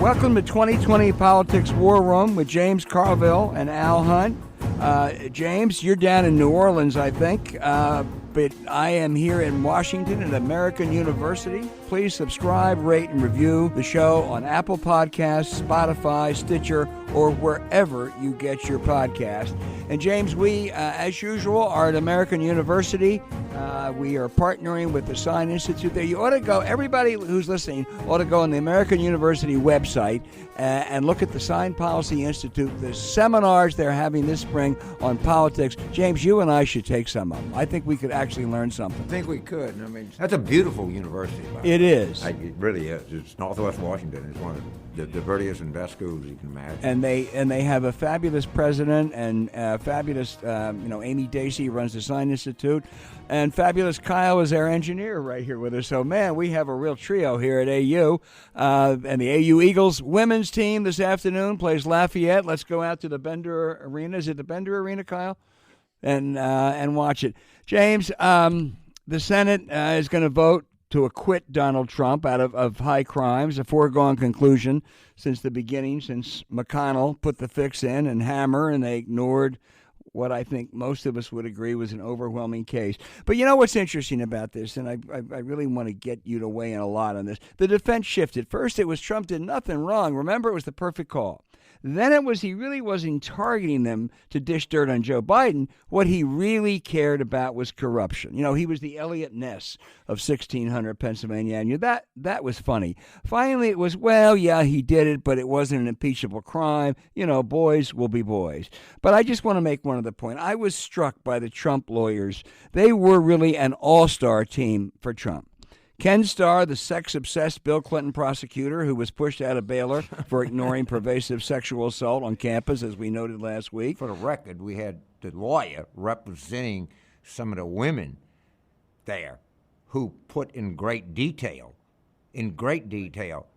Welcome to 2020 Politics War Room with James Carville and Al Hunt. James, you're down in New Orleans, I think, but I am here in Washington at American University. Please subscribe, rate, and review the show on Apple Podcasts, Spotify, Stitcher, or wherever you get your podcast. And James, we, as usual, are at American University. We are partnering with the Sign Institute there. You ought to go, everybody who's listening ought to go on the American University website and look at the Sign Policy Institute, the seminars they're having this spring on politics. James, you and I should take some of them. I think we could actually learn something. I think we could. I mean, that's a beautiful university. It is. It really is. It's Northwest Washington. It's one of the prettiest and best schools you can imagine. And they have a fabulous president and fabulous, Amy Dacey runs the Sign Institute, and fabulous Kyle is our engineer right here with us. So, man, we have a real trio here at AU. And the AU Eagles women's team this afternoon plays Lafayette. Let's go out to the Bender Arena. Is it the Bender Arena, Kyle? And watch it. James, the Senate is going to vote to acquit Donald Trump out of high crimes, a foregone conclusion since the beginning, since McConnell put the fix in and Hammer, and they ignored what I think most of us would agree was an overwhelming case. But you know what's interesting about this, and I really want to get you to weigh in a lot on this. The defense shifted. First, it was Trump did nothing wrong. Remember, it was the perfect call. Then it was he really wasn't targeting them to dish dirt on Joe Biden. What he really cared about was corruption. You know, he was the Elliot Ness of 1600 Pennsylvania Avenue. That was funny. Finally, it was, well, yeah, he did it, but it wasn't an impeachable crime. You know, boys will be boys. But I just want to make one other point. I was struck by the Trump lawyers. They were really an all-star team for Trump. Ken Starr, the sex-obsessed Bill Clinton prosecutor who was pushed out of Baylor for ignoring pervasive sexual assault on campus, as we noted last week. For the record, we had the lawyer representing some of the women there who put in great detail,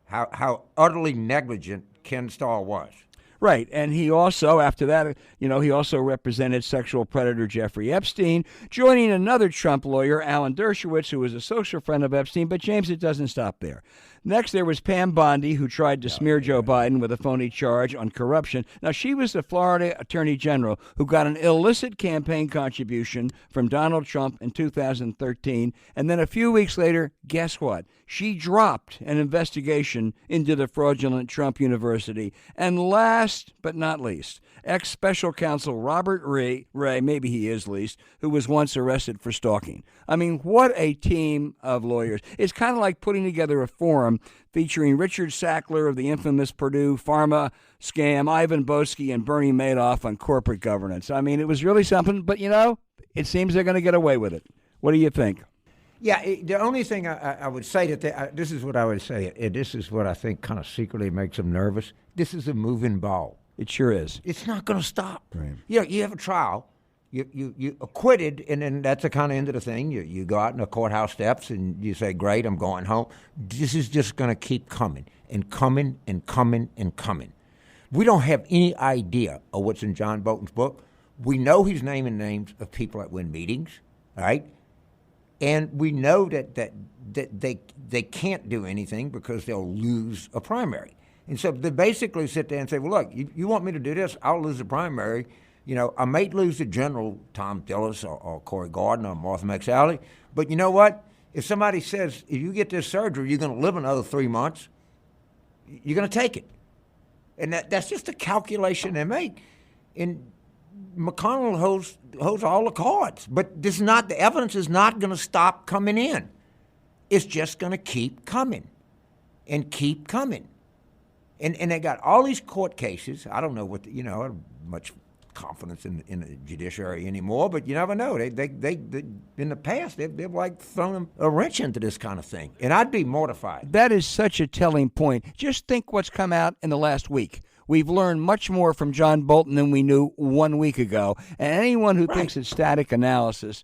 how utterly negligent Ken Starr was. Right, and he also, after that, he also represented sexual predator Jeffrey Epstein, joining another Trump lawyer, Alan Dershowitz, who was a social friend of Epstein. But, James, it doesn't stop there. Next, there was Pam Bondi, who tried to smear Joe Biden with a phony charge on corruption. Now, she was the Florida Attorney General who got an illicit campaign contribution from Donald Trump in 2013. And then a few weeks later, guess what? She dropped an investigation into the fraudulent Trump University. And last but not least, ex-special counsel Robert Ray, maybe he is least, who was once arrested for stalking. I mean, what a team of lawyers. It's kind of like putting together a forum featuring Richard Sackler of the infamous Purdue pharma scam, Ivan Boesky, and Bernie Madoff on corporate governance. I mean, it was really something, but, it seems they're going to get away with it. What do you think? Yeah, the only thing I would say this is what I would say. This is what I think kind of secretly makes them nervous. This is a moving ball. It sure is. It's not going to stop. Right. You have a trial. You acquitted, and then that's the kind of end of the thing. You go out in the courthouse steps and you say, great, I'm going home. This is just going to keep coming and coming and coming and coming. We don't have any idea of what's in John Bolton's book. We know he's naming names of people that win meetings, right? And we know that they can't do anything because they'll lose a primary. And so they basically sit there and say, well, look, you want me to do this, I'll lose the primary. I may lose the general, Tom Tillis or Corey Gardner or Martha McSally, but you know what? If somebody says, if you get this surgery, you're going to live another 3 months, you're going to take it. And that's just a calculation they make. And McConnell holds all the cards, but the evidence is not going to stop coming in. It's just going to keep coming and keep coming. And they got all these court cases. I don't know what, I don't much confidence in the judiciary anymore, but you never know. They in the past, they've like thrown a wrench into this kind of thing. And I'd be mortified. That is such a telling point. Just think what's come out in the last week. We've learned much more from John Bolton than we knew 1 week ago. And anyone who thinks it's static analysis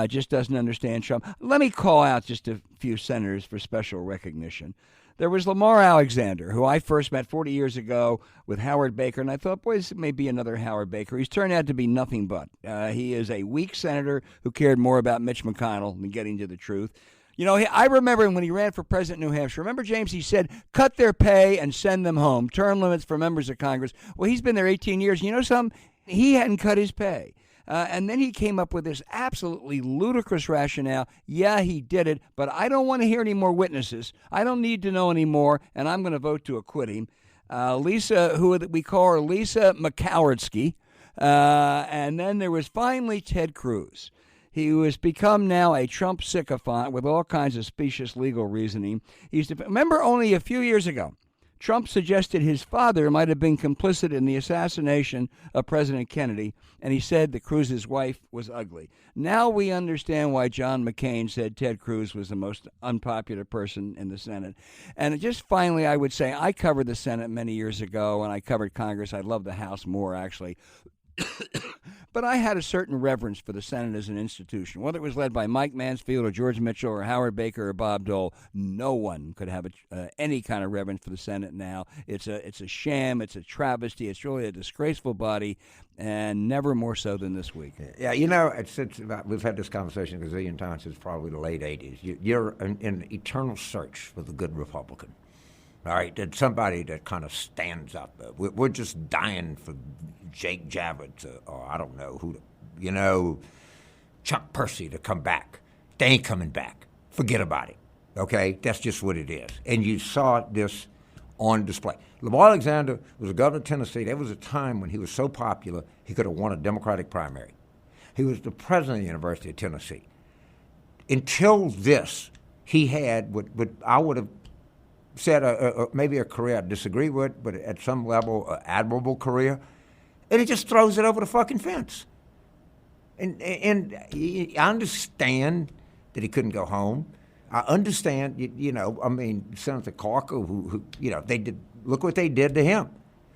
just doesn't understand Trump. Let me call out just a few senators for special recognition. There was Lamar Alexander, who I first met 40 years ago with Howard Baker, and I thought, boy, this may be another Howard Baker. He's turned out to be nothing but. He is a weak senator who cared more about Mitch McConnell than getting to the truth. You know, I remember when he ran for president of New Hampshire. Remember, James, he said, cut their pay and send them home. Term limits for members of Congress. Well, he's been there 18 years. You know something? He hadn't cut his pay. And then he came up with this absolutely ludicrous rationale. Yeah, he did it, but I don't want to hear any more witnesses. I don't need to know any more, and I'm going to vote to acquit him. Lisa, who we call her Lisa McCowardsky. And then there was finally Ted Cruz. He has become now a Trump sycophant with all kinds of specious legal reasoning. Remember only a few years ago, Trump suggested his father might have been complicit in the assassination of President Kennedy, and he said that Cruz's wife was ugly. Now we understand why John McCain said Ted Cruz was the most unpopular person in the Senate. And just finally, I would say I covered the Senate many years ago, and I covered Congress. I love the House more, actually. But I had a certain reverence for the Senate as an institution. Whether it was led by Mike Mansfield or George Mitchell or Howard Baker or Bob Dole, no one could have any kind of reverence for the Senate now. It's a sham. It's a travesty. It's really a disgraceful body, and never more so than this week. Yeah, we've had this conversation a gazillion times since probably the late 80s. You're in an eternal search for the good Republican. All right, that somebody that kind of stands up. We're just dying for Jake Javits or I don't know who, Chuck Percy to come back. They ain't coming back. Forget about it. Okay, that's just what it is. And you saw this on display. Lamar Alexander was the governor of Tennessee. There was a time when he was so popular he could have won a Democratic primary. He was the president of the University of Tennessee. Until this, he had what I would have said maybe a career I disagree with, but at some level, an admirable career, and he just throws it over the fucking fence. And I understand that he couldn't go home. I understand, Senator Corker, who they did. Look what they did to him.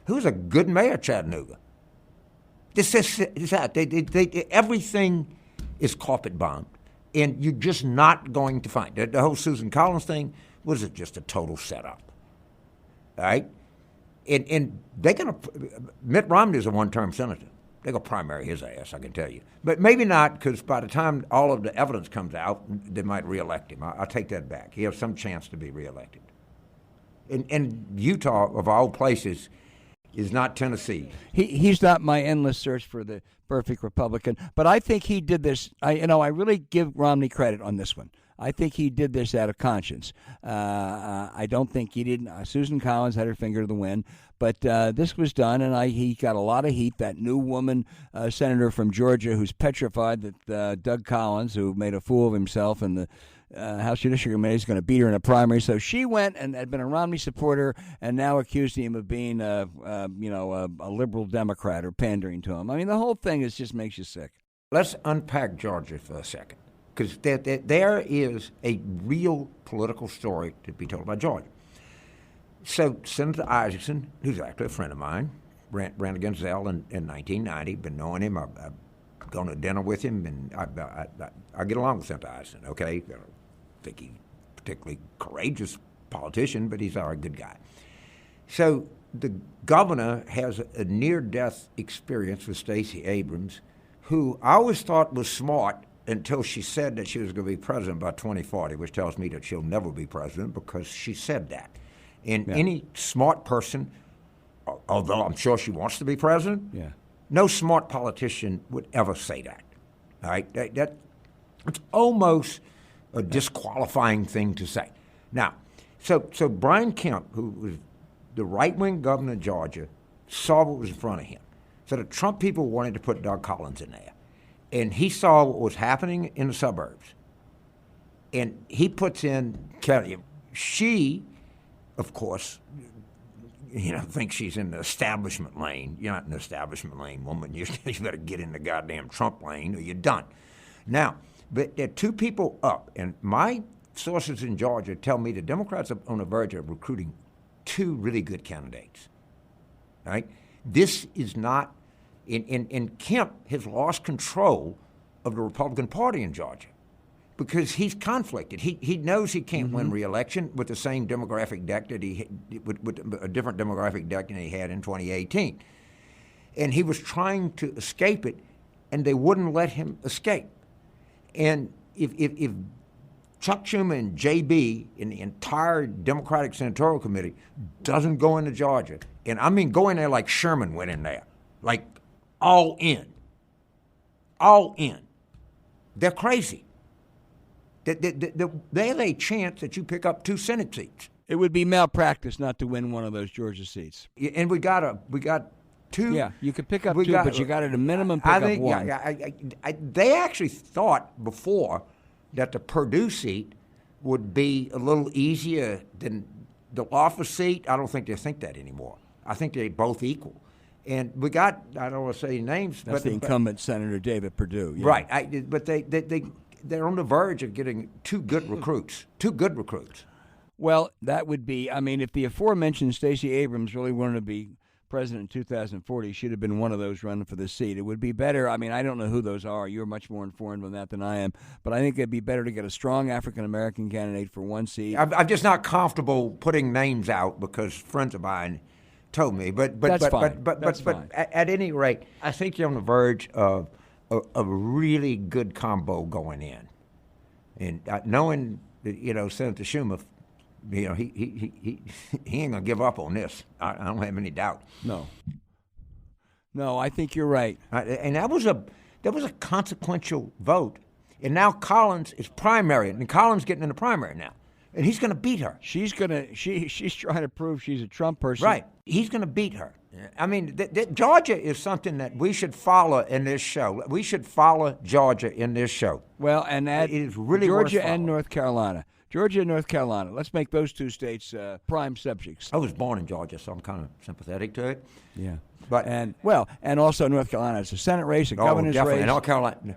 Who was a good mayor of Chattanooga. This is out. Everything is carpet bombed, and you're just not going to find the whole Susan Collins thing. Was it just a total setup? All right? And they're going to – Mitt Romney is a one-term senator. They're going to primary his ass, I can tell you. But maybe not, because by the time all of the evidence comes out, they might reelect him. I'll take that back. He has some chance to be reelected. And Utah, of all places, is not Tennessee. He's not my endless search for the perfect Republican. But I think he did this – I really give Romney credit on this one. I think he did this out of conscience. I don't think he didn't. Susan Collins had her finger to the wind, but this was done, and he got a lot of heat. That new woman senator from Georgia who's petrified that Doug Collins, who made a fool of himself in the House Judiciary Committee, is going to beat her in a primary. So she went and had been a Romney supporter, and now accused him of being a liberal Democrat or pandering to him. I mean, the whole thing just makes you sick. Let's unpack Georgia for a second. Because there is a real political story to be told about Georgia. So Senator Isaacson, who's actually a friend of mine, ran against Zell in 1990. Been knowing him. I've gone to dinner with him, and I get along with Senator Isaacson. Okay, I don't think he's a particularly courageous politician, but he's a good guy. So the governor has a near-death experience with Stacey Abrams, who I always thought was smart until she said that she was going to be president by 2040, which tells me that she'll never be president because she said that. And any smart person, although I'm sure she wants to be president, no smart politician would ever say that. All right? It's almost a disqualifying thing to say. Now, so Brian Kemp, who was the right-wing governor of Georgia, saw what was in front of him. So the Trump people wanted to put Doug Collins in there. And he saw what was happening in the suburbs. And he puts in Kelly. She, of course, thinks she's in the establishment lane. You're not in the establishment lane, woman. You better get in the goddamn Trump lane or you're done. Now, but there are two people up. And my sources in Georgia tell me the Democrats are on the verge of recruiting two really good candidates. All right? This is not... And Kemp has lost control of the Republican Party in Georgia because he's conflicted. He knows he can't win re-election with the same demographic deck that with a different demographic deck than he had in 2018. And he was trying to escape it, and they wouldn't let him escape. And if Chuck Schumer and JB and the entire Democratic Senatorial Committee doesn't go into Georgia, and I mean go in there like Sherman went in there, like all in. They're crazy. They have a chance that you pick up 2 Senate seats. It would be malpractice not to win one of those Georgia seats. And we got 2. Yeah, you could pick up 2, but you got at a minimum pick up 1. They actually thought before that the Purdue seat would be a little easier than the office seat. I don't think they think that anymore. I think they're both equal. And we got, I don't want to say names. That's the incumbent Senator David Perdue. Yeah. Right. But they're on the verge of getting 2 good recruits. Well, that would be, I mean, if the aforementioned Stacey Abrams really wanted to be president in 2040, she'd have been one of those running for the seat. It would be better. I mean, I don't know who those are. You're much more informed on that than I am. But I think it'd be better to get a strong African-American candidate for 1 seat. I'm just not comfortable putting names out because friends of mine told me. But That's fine. At any rate, I think you're on the verge of a really good combo going in. And knowing that, Senator Schumer, he ain't gonna give up on this. I don't have any doubt. No, I think you're right. And that was a consequential vote. And now Collins is primary, and Collins getting in the primary now, and he's gonna beat her. She's trying to prove she's a Trump person. Right. He's gonna beat her. I mean, Georgia is something that we should follow in this show. We should follow Georgia in this show. Well, and that it is really Georgia and North Carolina. Georgia and North Carolina. Let's make those 2 states prime subjects. I was born in Georgia, so I'm kind of sympathetic to it. Yeah. But and also North Carolina. It's a Senate race, a governor's race. And North Carolina,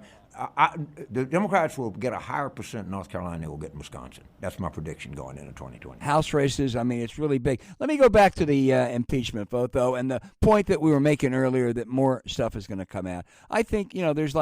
the Democrats will get a higher percent in North Carolina than they will get in Wisconsin. That's my prediction going into 2020. House races, I mean, it's really big. Let me go back to the impeachment vote, though, and the point that we were making earlier that more stuff is going to come out. I think, there's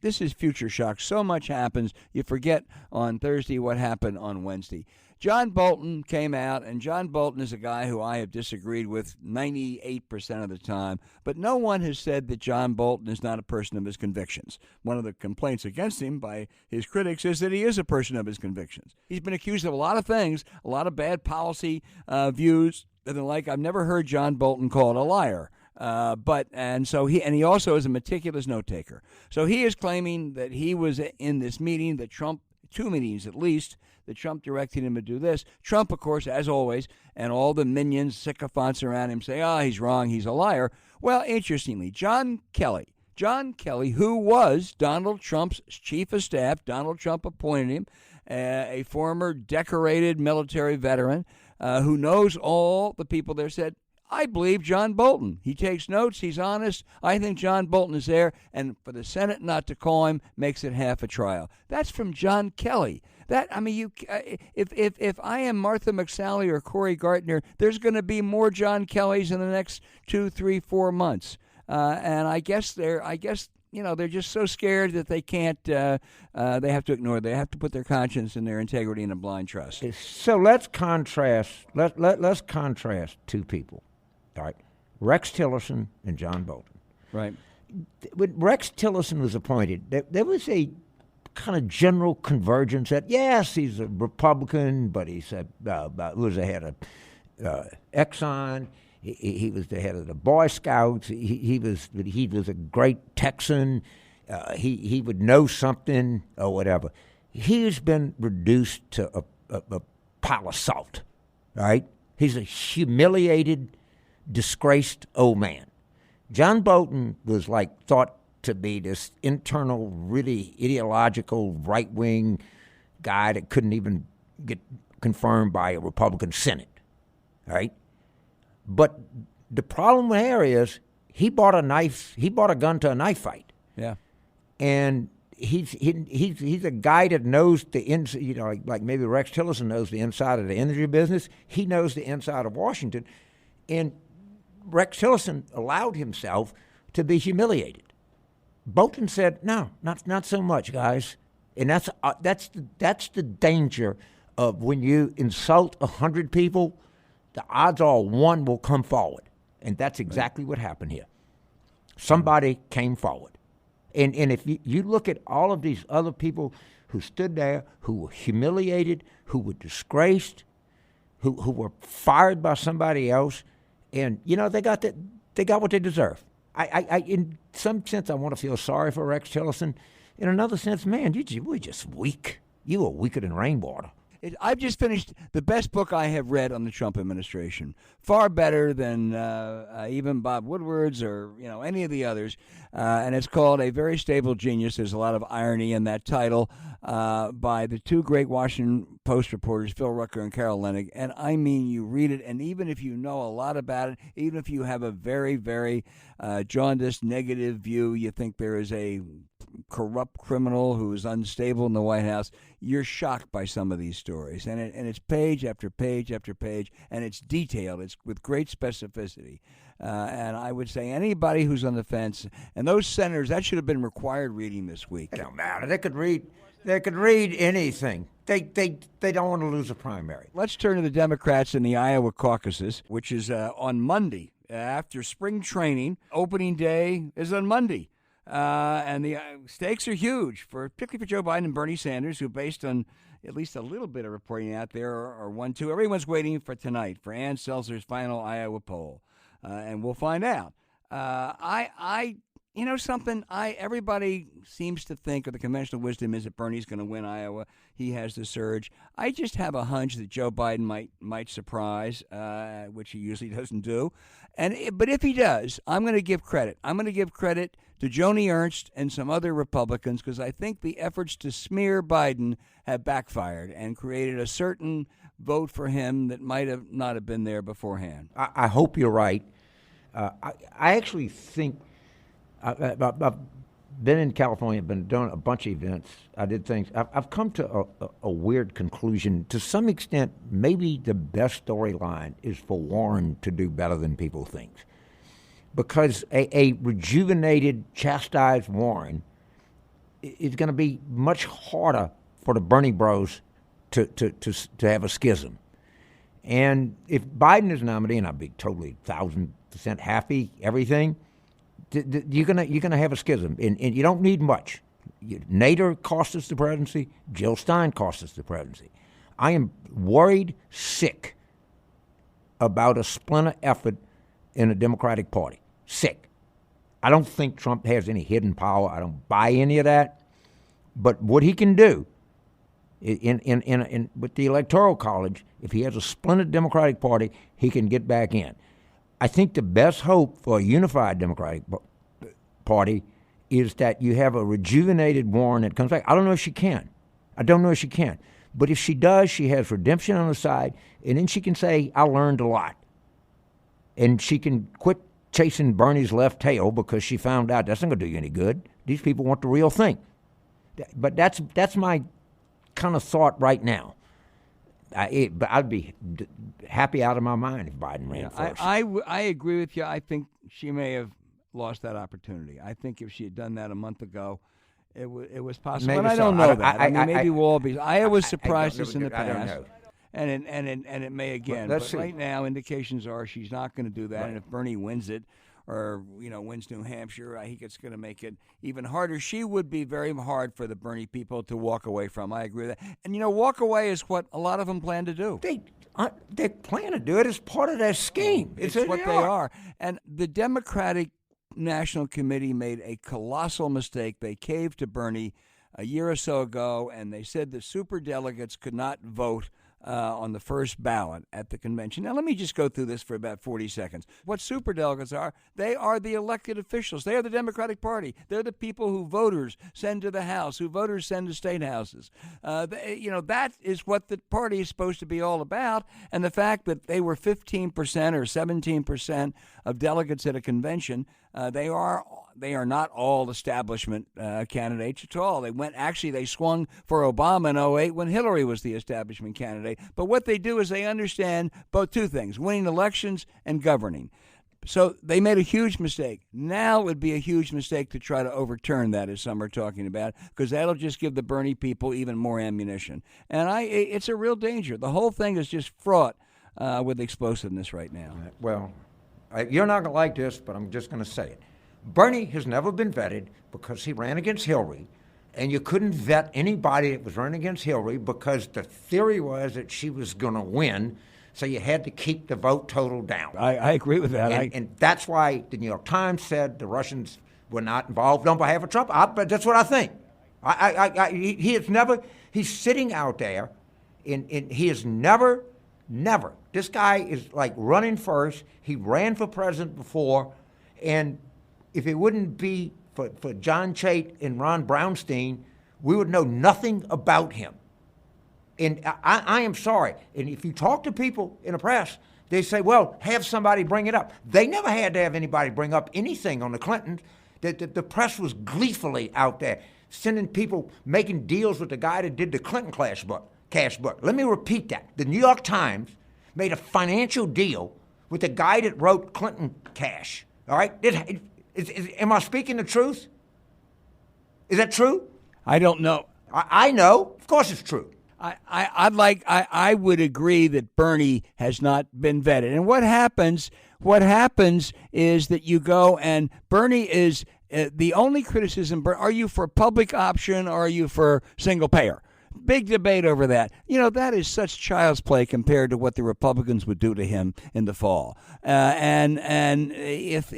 this is future shock. So much happens. You forget on Thursday what happened on Wednesday. John Bolton came out, and John Bolton is a guy who I have disagreed with 98% of the time, but no one has said that John Bolton is not a person of his convictions. One of the complaints against him by his critics is that he is a person of his convictions. He's been accused of a lot of things, a lot of bad policy views, and the like. I've never heard John Bolton called a liar. He also is a meticulous note taker. So he is claiming that he was in this meeting, that Trump, 2 meetings at least, that Trump directed him to do this. Trump, of course, as always, and all the minions, sycophants around him say, he's wrong, he's a liar. Well, interestingly, John Kelly, who was Donald Trump's chief of staff, Donald Trump appointed him, a former decorated military veteran who knows all the people there, said, I believe John Bolton. He takes notes. He's honest. I think John Bolton is there. And for the Senate not to call him makes it half a trial. That's from John Kelly. If I am Martha McSally or Corey Gardner, there's going to be more John Kellys in the next 2, 3, 4 months. And I guess they're just so scared that they can't. They have to ignore. They have to put their conscience and their integrity in a blind trust. So let's contrast. Let's contrast 2 people. All right, Rex Tillerson and John Bolton. Right. When Rex Tillerson was appointed, there was a kind of general convergence that, yes, he's a Republican, but he's was the head of Exxon. He was the head of the Boy Scouts. He was a great Texan. He would know something or whatever. He has been reduced to a pile of salt. Right? He's a humiliated, disgraced old man. John Bolton was thought to be this internal, really ideological, right-wing guy that couldn't even get confirmed by a Republican Senate, right? But the problem there is he bought a gun to a knife fight. Yeah. And he's a guy that knows the inside, like maybe Rex Tillerson knows the inside of the energy business. He knows the inside of Washington. And Rex Tillerson allowed himself to be humiliated. Bolton said, "No, not so much, guys." And that's the danger of when you insult 100 people, the odds are 1 will come forward, and that's exactly what happened here. Somebody came forward, and if you look at all of these other people who stood there, who were humiliated, who were disgraced, who were fired by somebody else, and they got what they deserve. I in some sense I want to feel sorry for Rex Tillerson. In another sense, man, you were just weak. You were weaker than rainwater. I've just finished the best book I have read on the Trump administration. Far better than even Bob Woodward's or any of the others. And it's called A Very Stable Genius. There's a lot of irony in that title by the two great Washington Post reporters, Phil Rucker and Carol Leonnig. And I mean, you read it, and even if you know a lot about it, even if you have a very, very jaundiced, negative view, you think there is a corrupt criminal who is unstable in the White House, you're shocked by some of these stories. And it's page after page after page, and it's detailed. It's with great specificity. And I would say anybody who's on the fence, and those senators, that should have been required reading this week. It don't matter. They could read anything. They don't want to lose a primary. Let's turn to the Democrats in the Iowa caucuses, which is on Monday. After spring training, opening day is on Monday. And the stakes are huge, particularly for Joe Biden and Bernie Sanders, who, based on at least a little bit of reporting out there, are 1-2. Everyone's waiting for tonight, for Ann Seltzer's final Iowa poll, and we'll find out. Everybody seems to think, or the conventional wisdom is that Bernie's going to win Iowa. He has the surge. I just have a hunch that Joe Biden might surprise, which he usually doesn't do. But if he does, I'm going to give credit. I'm going to give credit to Joni Ernst and some other Republicans, because I think the efforts to smear Biden have backfired and created a certain vote for him that might have not have been there beforehand. I hope you're right. I actually think I've been in California, been doing a bunch of events. I did things. I've come to a weird conclusion. To some extent, maybe the best storyline is for Warren to do better than people think. Because a rejuvenated, chastised Warren is going to be much harder for the Bernie bros to have a schism. And if Biden is nominated, and I'd be totally 1,000% happy, everything, you're gonna have a schism, and you don't need much. Nader cost us the presidency. Jill Stein cost us the presidency. I am worried sick about a splinter effort in the Democratic Party. Sick. I don't think Trump has any hidden power. I don't buy any of that. But what he can do in with the Electoral College, if he has a splintered Democratic Party, he can get back in. I think the best hope for a unified Democratic Party is that you have a rejuvenated Warren that comes back. I don't know if she can. But if she does, she has redemption on the side, and then she can say, I learned a lot. And she can quit chasing Bernie's left tail because she found out that's not going to do you any good. These people want the real thing. But that's my kind of thought right now. But I'd be happy out of my mind if Biden ran first. I agree with you. I think she may have lost that opportunity. I think if she had done that a month ago, it was possible. But I don't know that. Maybe we'll all be. Iowa's surprised us in the past. I don't know. And it may again. But right now, indications are she's not going to do that. Right. And if Bernie wins it, or wins New Hampshire, I think it's going to make it even harder. She would be very hard for the Bernie people to walk away from. I agree with that. And walk away is what a lot of them plan to do. They plan to do it as part of their scheme. It's what they are. And the Democratic National Committee made a colossal mistake. They caved to Bernie a year or so ago, and they said the superdelegates could not vote on the first ballot at the convention. Now, let me just go through this for about 40 seconds. What superdelegates are, they are the elected officials. They are the Democratic Party. They're the people who voters send to the House, who voters send to state houses. That is what the party is supposed to be all about. And the fact that they were 15% or 17% of delegates at a convention, they are not all establishment candidates at all. They swung for Obama in 2008 when Hillary was the establishment candidate. But what they do is they understand both two things, winning elections and governing. So they made a huge mistake. Now it would be a huge mistake to try to overturn that, as some are talking about, because that'll just give the Bernie people even more ammunition. And it's a real danger. The whole thing is just fraught with explosiveness right now. Well, you're not going to like this, but I'm just going to say it. Bernie has never been vetted because he ran against Hillary, and you couldn't vet anybody that was running against Hillary because the theory was that she was going to win, so you had to keep the vote total down. I agree with that. And that's why the New York Times said the Russians were not involved on behalf of Trump. But that's what I think. He has never, he's sitting out there, and he has never, this guy is like running first. He ran for president before, and if it wouldn't be for John Chait and Ron Brownstein, we would know nothing about him. And I am sorry. And if you talk to people in the press, they say, well, have somebody bring it up. They never had to have anybody bring up anything on the Clintons. The press was gleefully out there, sending people, making deals with the guy that did the Clinton cash book. Let me repeat that. The New York Times made a financial deal with the guy that wrote Clinton Cash. All right? Am I speaking the truth? Is that true? I don't know. I know. Of course it's true. I would agree that Bernie has not been vetted. And what happens is that you go and Bernie is the only criticism. Are you for public option or are you for single payer? Big debate over that. That is such child's play compared to what the Republicans would do to him in the fall. And if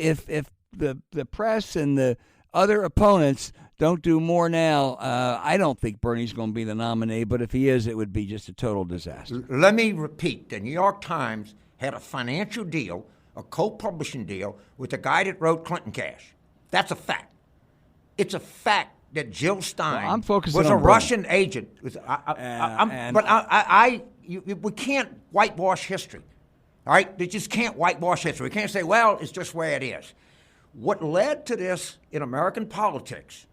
the press and the other opponents don't do more now, I don't think Bernie's going to be the nominee, but if he is, it would be just a total disaster. Let me repeat. The New York Times had a financial deal, a co-publishing deal, with the guy that wrote Clinton Cash. That's a fact. It's a fact that Jill Stein was a Russian agent. We can't whitewash history. All right? They just can't whitewash history. We can't say, well, it's just where it is. What led to this in American politics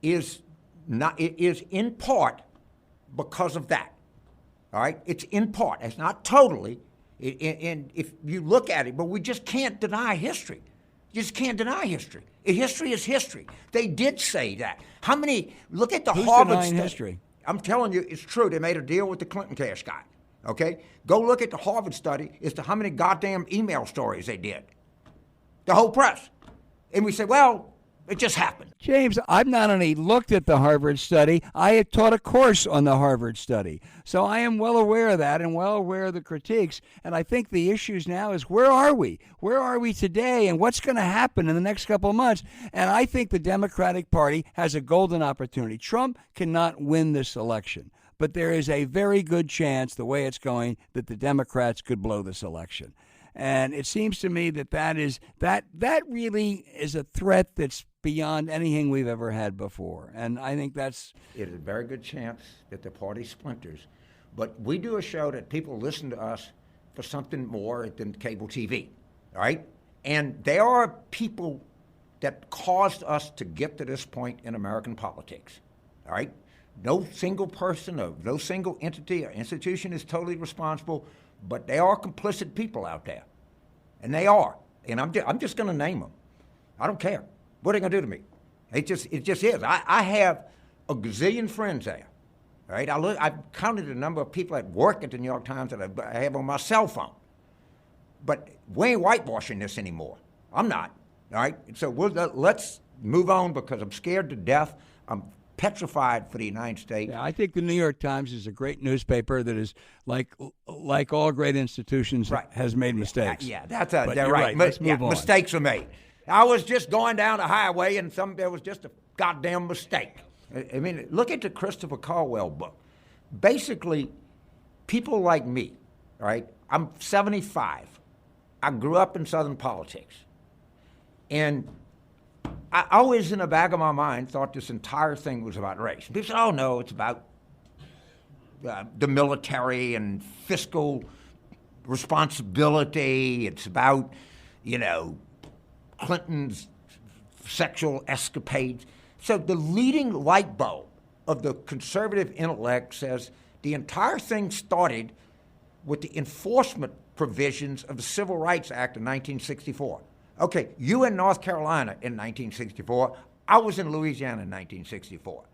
is in part because of that. All right? It's in part. It's not totally. And if you look at it, but we just can't deny history. You just can't deny history. History is history. They did say that. Look at the Harvard study. History? I'm telling you, it's true. They made a deal with the Clinton Cash guy. Okay? Go look at the Harvard study as to how many goddamn email stories they did. The whole press. And we say, well, it just happened. James, I've not only looked at the Harvard study, I had taught a course on the Harvard study. So I am well aware of that and well aware of the critiques. And I think the issues now is where are we? Where are we today? And what's going to happen in the next couple of months? And I think the Democratic Party has a golden opportunity. Trump cannot win this election. But there is a very good chance, the way it's going, that the Democrats could blow this election. And it seems to me that really is a threat that's beyond anything we've ever had before. And I think it is a very good chance that the party splinters. But we do a show that people listen to us for something more than cable TV, all right? And there are people that caused us to get to this point in American politics, all right? No single person or no single entity or institution is totally responsible, but there are complicit people out there, and they are. And I'm just going to name them. I don't care. What are they going to do to me? It just is. I have a gazillion friends there. All right, I've counted the number of people that work at the New York Times that I have on my cell phone. But we ain't whitewashing this anymore. I'm not. All right, so let's move on because I'm scared to death. I'm petrified for the United States. Yeah, I think the New York Times is a great newspaper that is like all great institutions has made mistakes. Yeah, they're right. Let's move on. Mistakes are made. I was just going down the highway and there was just a goddamn mistake. I mean, look at the Christopher Caldwell book. Basically, people like me, all right? I'm 75. I grew up in Southern politics. And I always, in the back of my mind, thought this entire thing was about race. People said, oh, no, it's about the military and fiscal responsibility. It's about, Clinton's sexual escapades. So the leading light bulb of the conservative intellect says the entire thing started with the enforcement provisions of the Civil Rights Act of 1964. Okay, you in North Carolina in 1964. I was in Louisiana in 1964.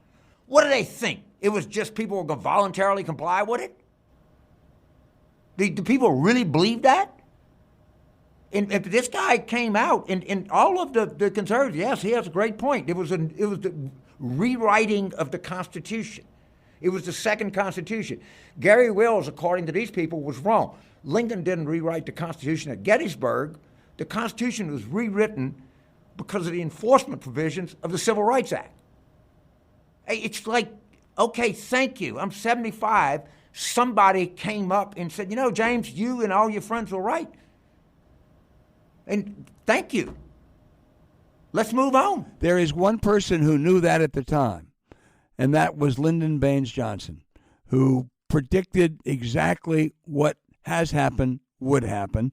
What do they think? It was just people were going to voluntarily comply with it? Do people really believe that? And if this guy came out, and all of the conservatives, yes, he has a great point. It was the rewriting of the Constitution. It was the second Constitution. Gary Wills, according to these people, was wrong. Lincoln didn't rewrite the Constitution at Gettysburg. The Constitution was rewritten because of the enforcement provisions of the Civil Rights Act. It's like, okay, thank you. I'm 75. Somebody came up and said, you know, James, you and all your friends were right. And thank you. Let's move on. There is one person who knew that at the time, and that was Lyndon Baines Johnson, who predicted exactly what has happened would happen.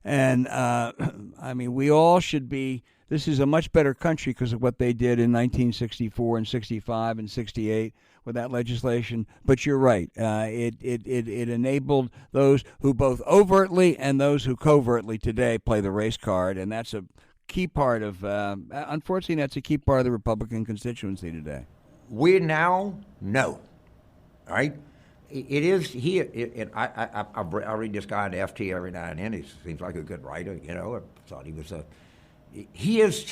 And, I mean, we all should be, this is a much better country because of what they did in 1964 and 65 and 68 with that legislation. But you're right. It enabled those who both overtly and those who covertly today play the race card. And that's a key part of, unfortunately, that's a key part of the Republican constituency today. We now know, all right? It is here. I read this guy in the FT every now and then. He seems like a good writer, you know. I thought he was a. He is.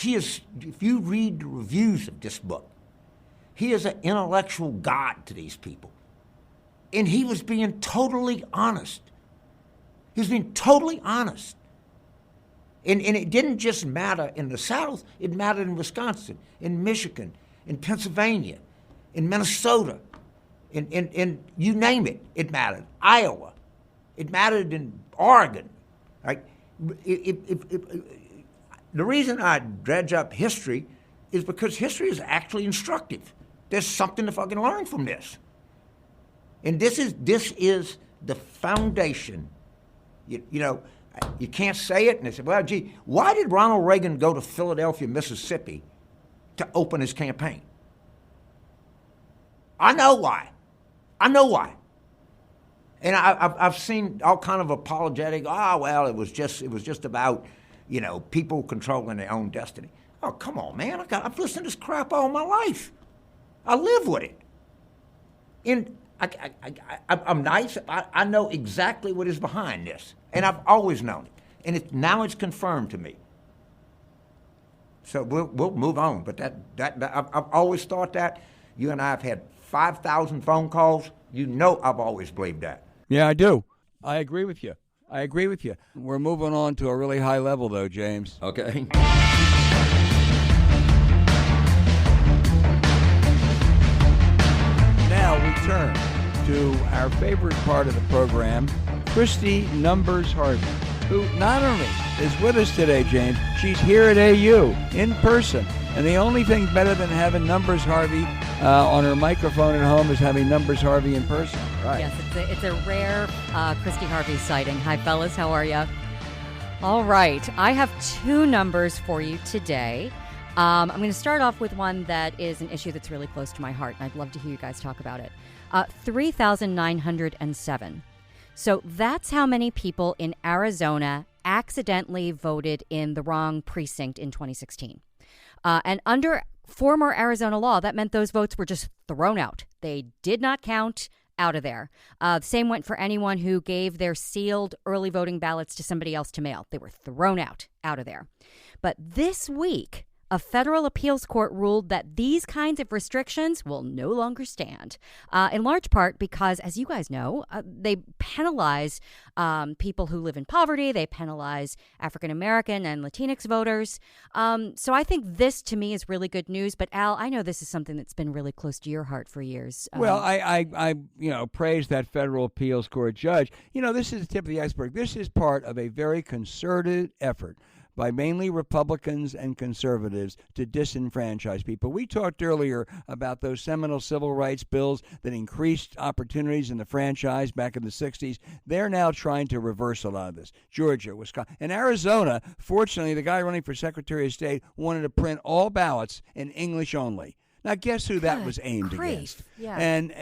If you read the reviews of this book, he is an intellectual god to these people, and he was being totally honest. He was being totally honest, and it didn't just matter in the South. It mattered in Wisconsin, in Michigan, in Pennsylvania, in Minnesota. In you name it, it mattered. Iowa, it mattered in Oregon. Right? The reason I dredge up history is because history is actually instructive. There's something to fucking learn from this. And this is the foundation. You know, you can't say it, and they say, well, gee, why did Ronald Reagan go to Philadelphia, Mississippi to open his campaign? I know why. And I've seen all kind of apologetic. Well, it was just about, you know, people controlling their own destiny. Oh, come on, man! I've listened to this crap all my life. I live with it, and I'm nice. I know exactly what is behind this, and I've always known it, and now it's confirmed to me. So we'll move on. But I've always thought that. You and I have had 5,000 phone calls. You know I've always believed that. Yeah, I do. I agree with you. We're moving on to a really high level, though, James. Okay. Now we turn to our favorite part of the program, Christy Numbers Harvey, who not only is with us today, James, she's here at AU in person. And the only thing better than having Numbers Harvey on her microphone at home is having Numbers Harvey in person. Right. Yes, it's a rare Christy Harvey sighting. Hi, fellas. How are you? All right. I have two numbers for you today. I'm going to start off with one that is an issue that's really close to my heart, and I'd love to hear you guys talk about it. 3,907. So that's how many people in Arizona accidentally voted in the wrong precinct in 2016. And under former Arizona law, that meant those votes were just thrown out. They did not count, out of there. Same went for anyone who gave their sealed early voting ballots to somebody else to mail. They were thrown out of there. But this week, a federal appeals court ruled that these kinds of restrictions will no longer stand, in large part because, as you guys know, they penalize people who live in poverty. They penalize African-American and Latinx voters. So I think this, to me, is really good news. But, Al, I know this is something that's been really close to your heart for years. Well, I praise that federal appeals court judge. You know, this is the tip of the iceberg. This is part of a very concerted effort by mainly Republicans and conservatives to disenfranchise people. We talked earlier about those seminal civil rights bills that increased opportunities in the franchise back in the 60s. They're now trying to reverse a lot of this. Georgia, Wisconsin, and Arizona, fortunately, the guy running for Secretary of State wanted to print all ballots in English only. Now, guess who that was aimed against? Yeah. And,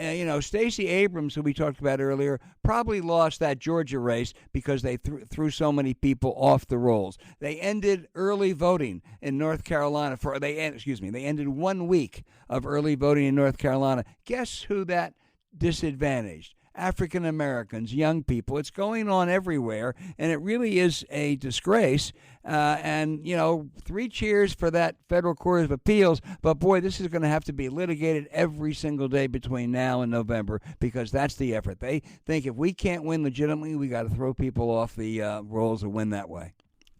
Stacey Abrams, who we talked about earlier, probably lost that Georgia race because they threw so many people off the rolls. They ended early voting in North Carolina. They ended 1 week of early voting in North Carolina. Guess who that disadvantaged? African Americans, young people. It's going on everywhere, and it really is a disgrace. And, 3 cheers for that Federal Court of Appeals. But, boy, this is going to have to be litigated every single day between now and November, because that's the effort. They think if we can't win legitimately, we got to throw people off the rolls and win that way.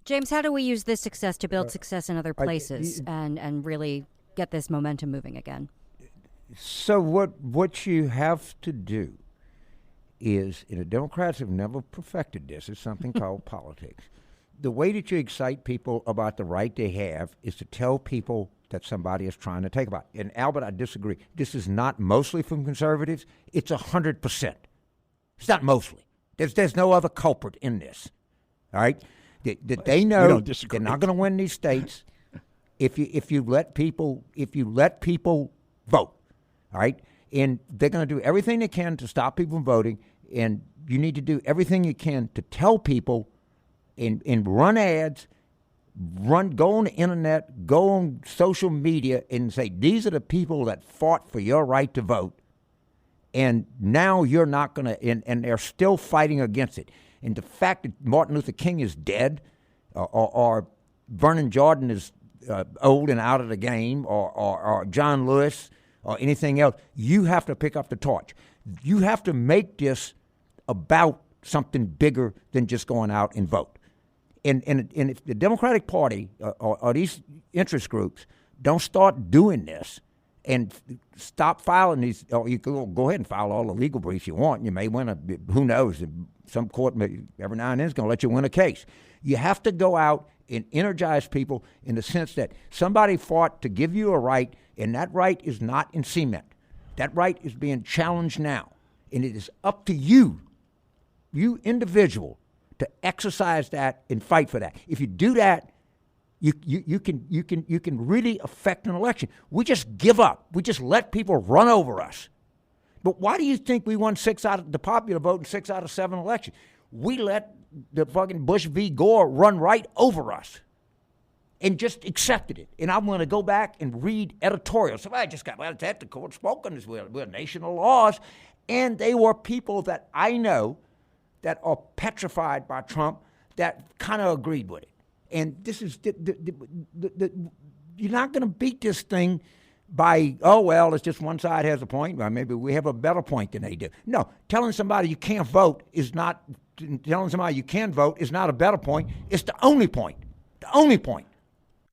James, how do we use this success to build success in other places and really get this momentum moving again? So what you have to do is, and the Democrats have never perfected this, is something called politics. The way that you excite people about the right they have is to tell people that somebody is trying to take about. And Albert, I disagree. This is not mostly from conservatives. It's 100%. It's not mostly. There's no other culprit in this. All right? They know they're not going to win these states if you let people vote. All right? And they're going to do everything they can to stop people from voting, and you need to do everything you can to tell people and run ads, go on the internet, go on social media and say, these are the people that fought for your right to vote, and now you're not going to, and they're still fighting against it. And the fact that Martin Luther King is dead, or Vernon Jordan is old and out of the game, or John Lewis, or anything else, you have to pick up the torch. You have to make this about something bigger than just going out and vote. And if the Democratic Party or these interest groups don't start doing this and stop filing these, or you can go ahead and file all the legal briefs you want. You may win who knows, some court may, every now and then is going to let you win a case. You have to go out and energize people in the sense that somebody fought to give you a right, and that right is not in cement. That right is being challenged now, and it is up to you individual, to exercise that and fight for that. If you do that, you can really affect an election. We just give up. We just let people run over us. But why do you think we won 6 out of the popular vote in 6 out of 7 elections? We let the fucking Bush v. Gore run right over us and just accepted it. And I'm going to go back and read editorials. So I just got, well, that's the court spoken. We're a nation of laws. And they were people that I know that are petrified by Trump that kind of agreed with it. And this is, you're not going to beat this thing by, oh, well, it's just one side has a point. Well, maybe we have a better point than they do. No, telling somebody you can't vote is not, telling somebody you can vote is not a better point. It's the only point. The only point.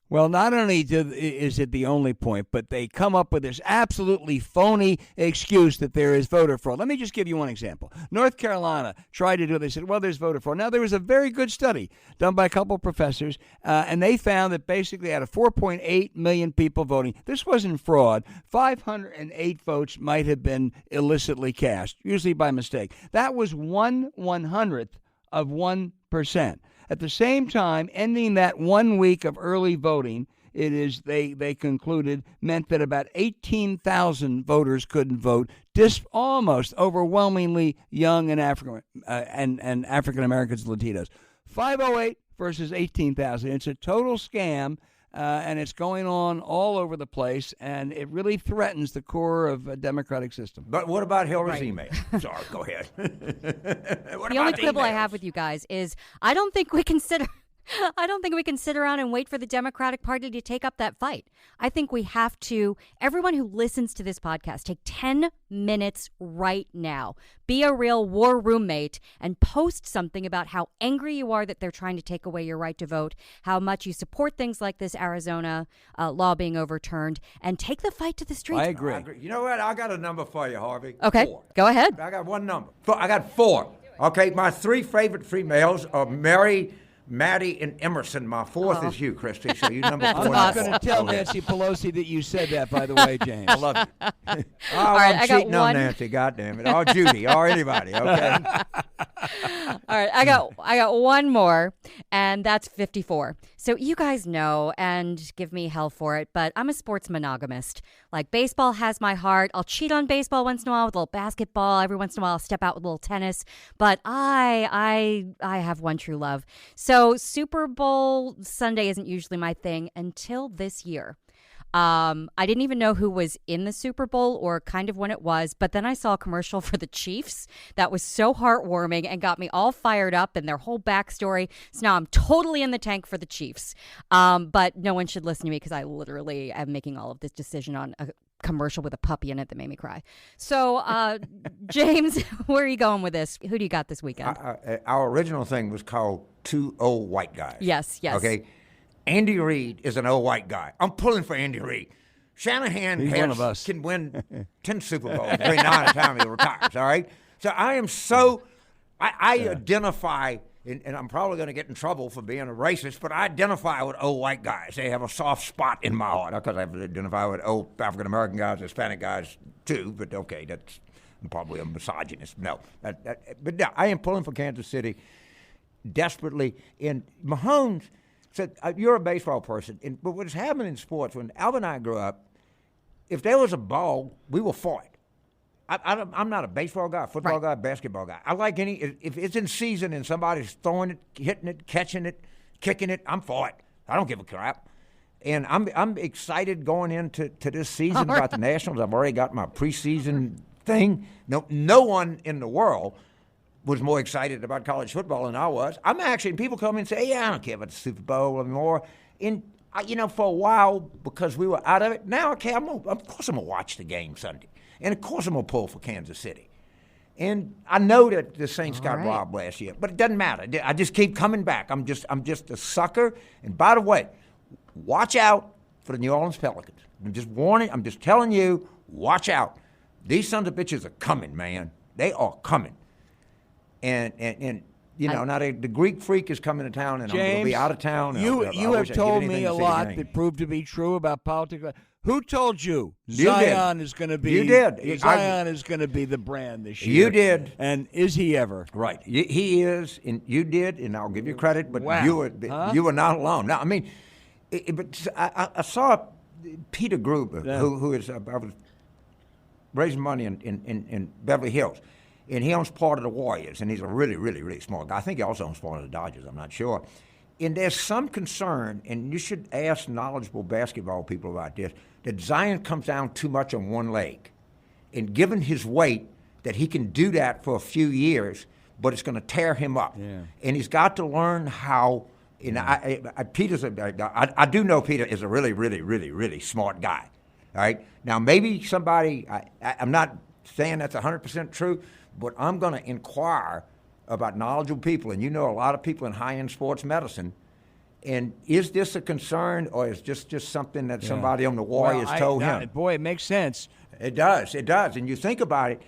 Well, not only is it the only point, but they come up with this absolutely phony excuse that there is voter fraud. Let me just give you one example. North Carolina tried to do it. They said, well, there's voter fraud. Now, there was a very good study done by a couple of professors, and they found that basically out of 4.8 million people voting, this wasn't fraud. 508 votes might have been illicitly cast, usually by mistake. That was 1/100th of 1%. At the same time, ending that 1 week of early voting, they concluded, meant that about 18,000 voters couldn't vote, almost overwhelmingly young and African Americans and Latinos. 508 versus 18,000. It's a total scam. And it's going on all over the place, and it really threatens the core of a democratic system. But what about Hillary's email? Sorry, go ahead. The only quibble I have with you guys is I don't think we can sit around and wait for the Democratic Party to take up that fight. I think we have to, everyone who listens to this podcast, take 10 minutes right now. Be a real war roommate and post something about how angry you are that they're trying to take away your right to vote, how much you support things like this Arizona law being overturned, and take the fight to the streets. I agree. You know what? I got a number for you, Harvey. Okay, 4. Go ahead. I got one number. I got 4. Okay, my 3 favorite females are Mary, Maddie, and Emerson. My 4th is you, Christy. So you number 4. I'm not going to tell Nancy Pelosi that you said that, by the way, James. I love you. All right, I'm cheating on Nancy, goddamn it. Or Judy, or anybody, okay? All right, I got one more, and that's 54. So you guys know, and give me hell for it, but I'm a sports monogamist. Like, baseball has my heart. I'll cheat on baseball once in a while with a little basketball. Every once in a while, I'll step out with a little tennis. But I have one true love. So Super Bowl Sunday isn't usually my thing until this year. I didn't even know who was in the Super Bowl or kind of when it was, but then I saw a commercial for the Chiefs that was so heartwarming and got me all fired up and their whole backstory. So now I'm totally in the tank for the Chiefs. But no one should listen to me because I literally am making all of this decision on a commercial with a puppy in it that made me cry. So, James, where are you going with this? Who do you got this weekend? Our original thing was called Two Old White Guys. Yes. Okay. Andy Reid is an old white guy. I'm pulling for Andy Reid. Shanahan one of us. can win 10 Super Bowls between now and the time he retires, all right? So I am I identify, and I'm probably going to get in trouble for being a racist, but I identify with old white guys. They have a soft spot in my heart because I identify with old African-American guys, Hispanic guys too, but okay, I'm probably a misogynist. No. But no, I am pulling for Kansas City desperately. And Mahomes said, you're a baseball person, but what's happening in sports, when Alvin and I grew up, if there was a ball, we were for it. I'm not a baseball guy, football guy, basketball guy. I like if it's in season and somebody's throwing it, hitting it, catching it, kicking it, I'm for it. I don't give a crap. And I'm excited going into this season about the Nationals. I've already got my preseason thing. No one in the world was more excited about college football than I was. I'm actually, people come in and say, I don't care about the Super Bowl anymore. And, for a while, because we were out of it, now, okay, of course I'm going to watch the game Sunday. And, of course, I'm going to pull for Kansas City. And I know that the Saints got robbed last year, but it doesn't matter. I just keep coming back. I'm just a sucker. And, by the way, watch out for the New Orleans Pelicans. I'm just warning. I'm just telling you, watch out. These sons of bitches are coming, man. They are coming. And now the Greek freak is coming to town, and James, I'm going to be out of town. You have told me a lot that proved to be true about politics. Who told you Zion is going to be? You did. Zion is going to be the brand this year. You did. And is he ever? Right. He is, and you did, and I'll give you credit, but wow. you were not alone. Now, I mean, but I saw Peter Gruber, who is I was raising money in Beverly Hills. And he owns part of the Warriors, and he's a really, really, really smart guy. I think he also owns part of the Dodgers. I'm not sure. And there's some concern, and you should ask knowledgeable basketball people about this, that Zion comes down too much on one leg. And given his weight, that he can do that for a few years, but it's going to tear him up. Yeah. And he's got to learn how. And I do know Peter is a really, really, really, really smart guy. All right? Now, maybe somebody, I'm not saying that's 100% true, but I'm going to inquire about knowledgeable people, and you know a lot of people in high-end sports medicine. And is this a concern, or is this just something that somebody on the Warriors told him? Boy, it makes sense. It does. And you think about it,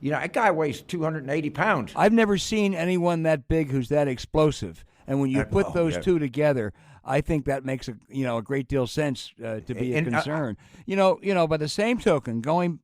that guy weighs 280 pounds. I've never seen anyone that big who's that explosive. And when you put those two together, I think that makes a great deal of sense to be a concern. By the same token, going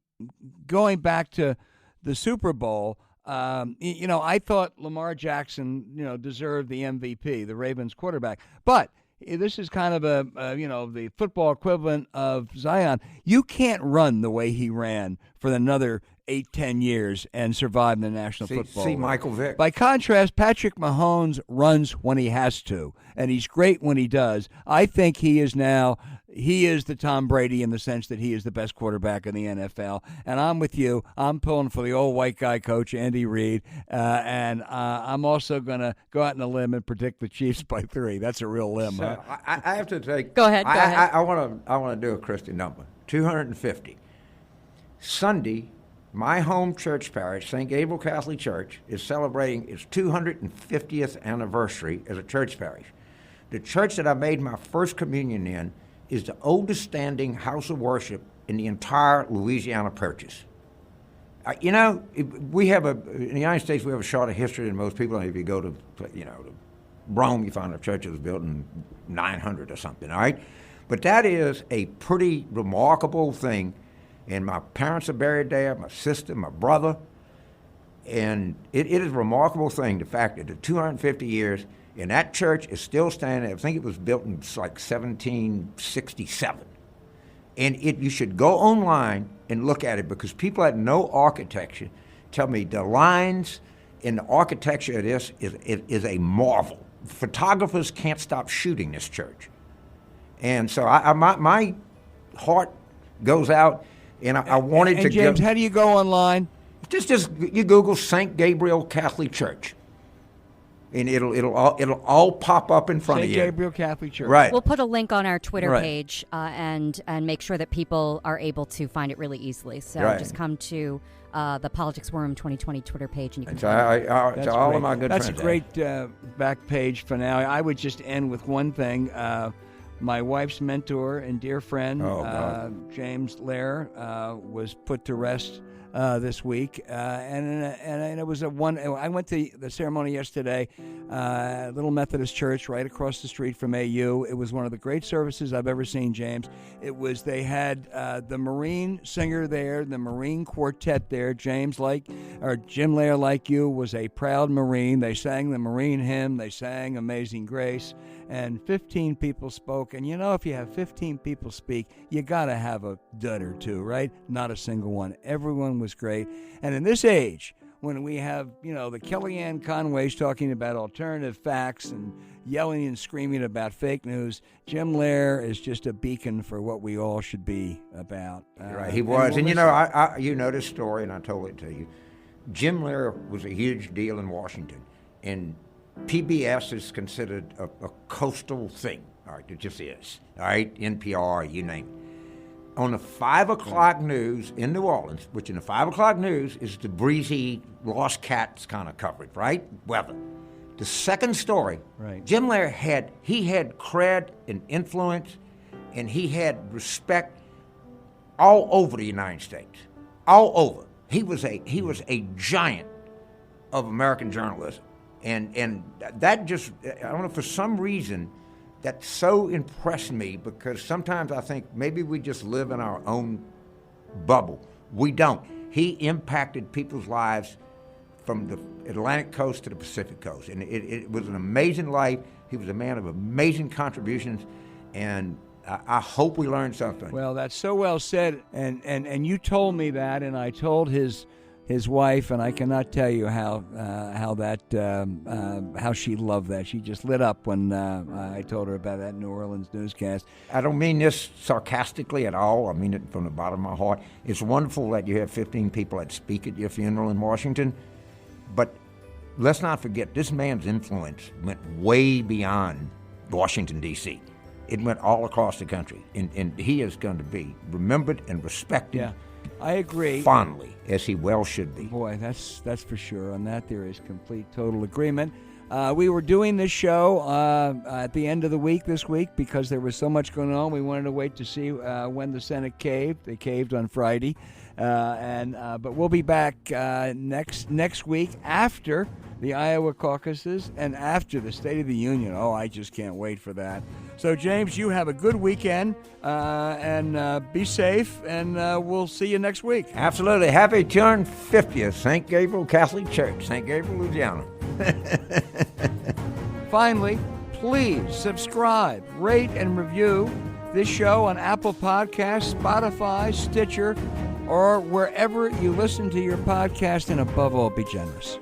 back to the Super Bowl, I thought Lamar Jackson, deserved the MVP, the Ravens quarterback. But this is kind of the football equivalent of Zion. You can't run the way he ran for another 8-10 years and survive in the National Football League. Michael Vick. By contrast, Patrick Mahomes runs when he has to, and he's great when he does. I think he is the Tom Brady in the sense that he is the best quarterback in the NFL. And I'm with you. I'm pulling for the old white guy coach, Andy Reid. And I'm also going to go out on a limb and predict the Chiefs by 3. That's a real limb, huh? I have to take. Go ahead. I want to do a Christian number. 250. Sunday, my home church parish, St. Gabriel Catholic Church, is celebrating its 250th anniversary as a church parish. The church that I made my first communion in is the oldest standing house of worship in the entire Louisiana Purchase. We have in the United States, we have a shorter history than most people. If you go to, to Rome, you find a church that was built in 900 or something, all right? But that is a pretty remarkable thing. And my parents are buried there, my sister, my brother. And it is a remarkable thing, the fact that the 250 years, and that church is still standing. I think it was built in like 1767. And you should go online and look at it, because people that know architecture tell me the lines in the architecture of this is a marvel. Photographers can't stop shooting this church. And so my heart goes out, and I wanted to James, go. how do you go online? Just you Google St. Gabriel Catholic Church, and it'll all pop up in front of you. St. Gabriel Catholic Church. Right. We'll put a link on our Twitter Right. page and make sure that people are able to find it really easily. So Right. just come to the Politics Worm 2020 Twitter page and you can So find it. to all great. of my good That's friends. a great back page finale. I would just end with one thing. My wife's mentor and dear friend, James Lair, was put to rest this week, and it was I went to the ceremony yesterday, Little Methodist Church right across the street from AU. It was one of the great services I've ever seen, James. They had the Marine singer there, the Marine quartet there. Jim Lair, like you, was a proud Marine. They sang the Marine hymn. They sang Amazing Grace. And 15 people spoke. And if you have 15 people speak, you got to have a dud or two, right? Not a single one. Everyone was great. And in this age, when we have, the Kellyanne Conways talking about alternative facts and yelling and screaming about fake news, Jim Lair is just a beacon for what we all should be about. Right, he was. And you know this story, and I told it to you. Jim Lair was a huge deal in Washington. And PBS is considered a coastal thing. All right, it just is. All right, NPR, you name it. On the 5 o'clock news in New Orleans, which in the 5 o'clock news is the breezy Lost Cats kind of coverage, right? Weather. The second story, right. Jim Lair had cred and influence, and he had respect all over the United States, all over. He was a giant of American journalism. And that just, I don't know, for some reason, that so impressed me, because sometimes I think maybe we just live in our own bubble. We don't. He impacted people's lives from the Atlantic coast to the Pacific coast. And it was an amazing life. He was a man of amazing contributions, and I hope we learned something. Well, that's so well said. And you told me that, and I told his wife, and I cannot tell you how she loved that. She just lit up when I told her about that New Orleans newscast. I don't mean this sarcastically at all. I mean it from the bottom of my heart. It's wonderful that you have 15 people that speak at your funeral in Washington, but let's not forget, this man's influence went way beyond Washington, D.C. It went all across the country, and he is going to be remembered and respected. Yeah. I agree. Fondly, as he well should be. Boy, that's for sure. On that, there is complete, total agreement. We were doing this show at the end of the week this week because there was so much going on. We wanted to wait to see when the Senate caved. They caved on Friday, but we'll be back next week after the Iowa caucuses and after the State of the Union. Oh, I just can't wait for that. So, James, you have a good weekend and be safe, and we'll see you next week. Absolutely. Happy turn 50th, St. Gabriel Catholic Church, St. Gabriel, Louisiana. Finally, please subscribe, rate, and review this show on Apple Podcasts, Spotify, Stitcher, or wherever you listen to your podcast, and above all, be generous.